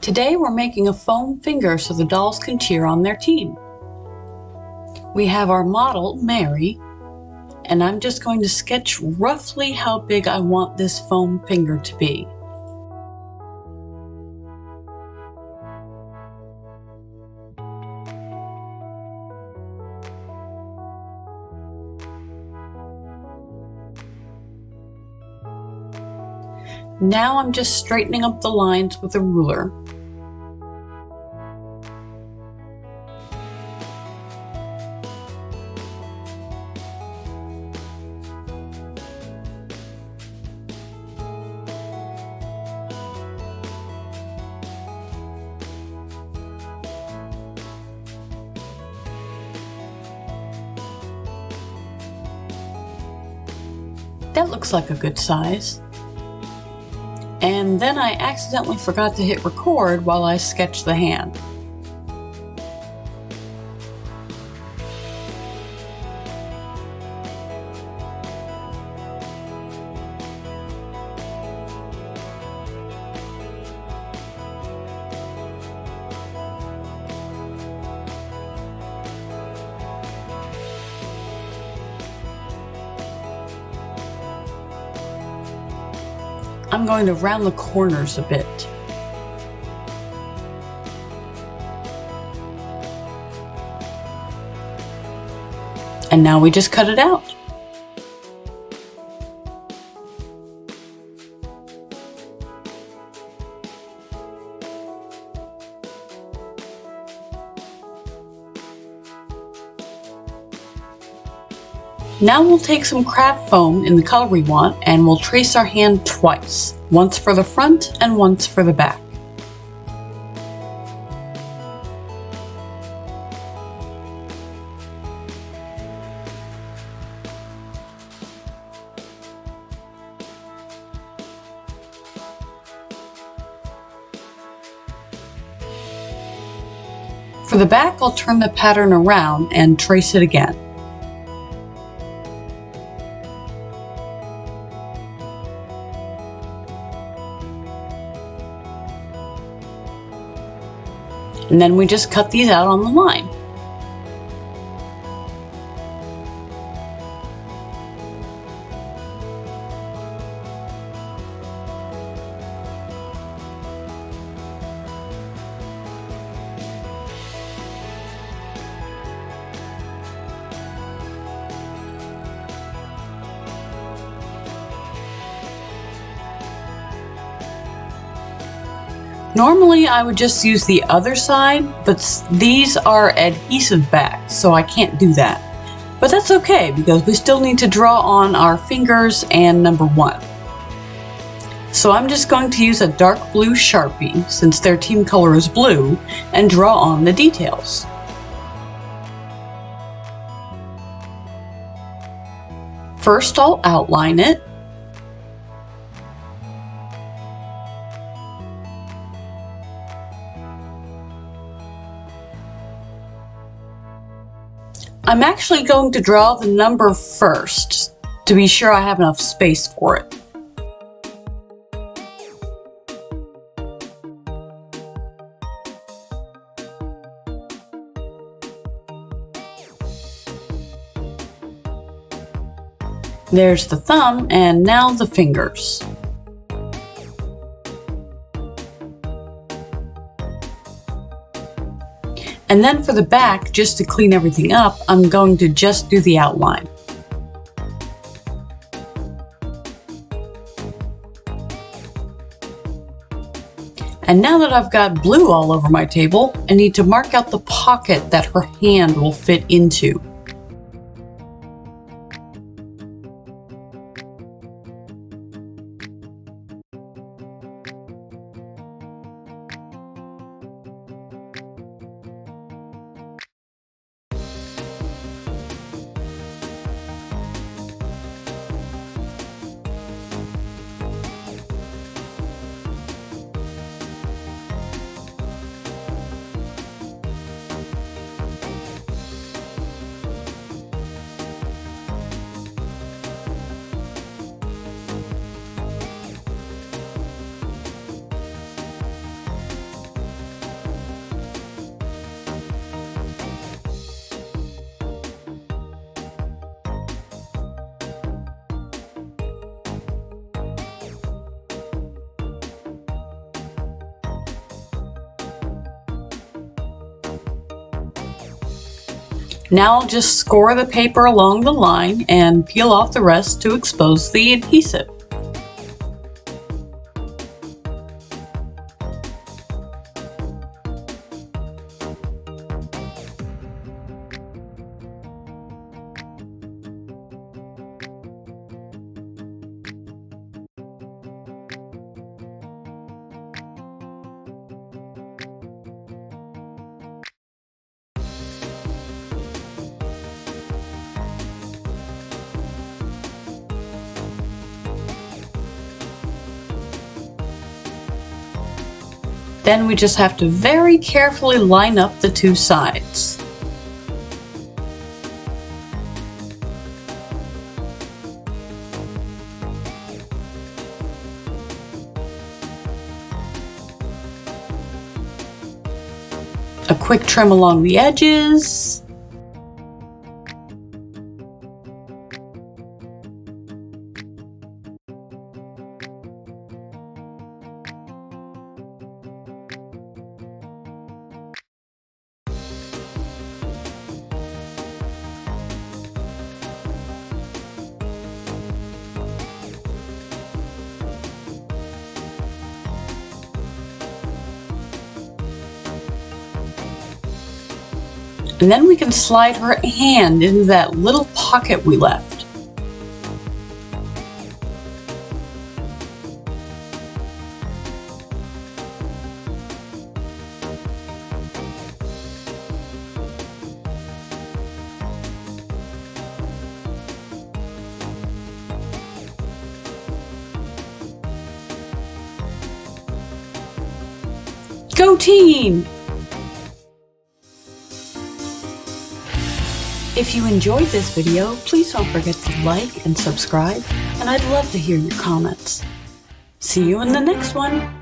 Today we're making a foam finger so the dolls can cheer on their team. We have our model, Mary, and I'm just going to sketch roughly how big I want this foam finger to be. Now I'm just straightening up the lines with a ruler. That looks like a good size. And then I accidentally forgot to hit record while I sketched the hand. I'm going to round the corners a bit. And now we just cut it out. Now we'll take some craft foam in the color we want and we'll trace our hand twice, once for the front and once for the back. For the back, I'll turn the pattern around and trace it again. And then we just cut these out on the line. Normally I would just use the other side, but these are adhesive backs, so I can't do that. But that's okay, because we still need to draw on our fingers and number 1. So I'm just going to use a dark blue Sharpie, since their team color is blue, and draw on the details. First I'll outline it. I'm actually going to draw the number first, to be sure I have enough space for it. There's the thumb, and now the fingers. And then for the back, just to clean everything up, I'm going to just do the outline. And now that I've got blue all over my table, I need to mark out the pocket that her hand will fit into. Now I'll just score the paper along the line and peel off the rest to expose the adhesive. Then we just have to very carefully line up the two sides. A quick trim along the edges. And then we can slide her hand into that little pocket we left. Go team! If you enjoyed this video, please don't forget to like and subscribe, and I'd love to hear your comments. See you in the next one!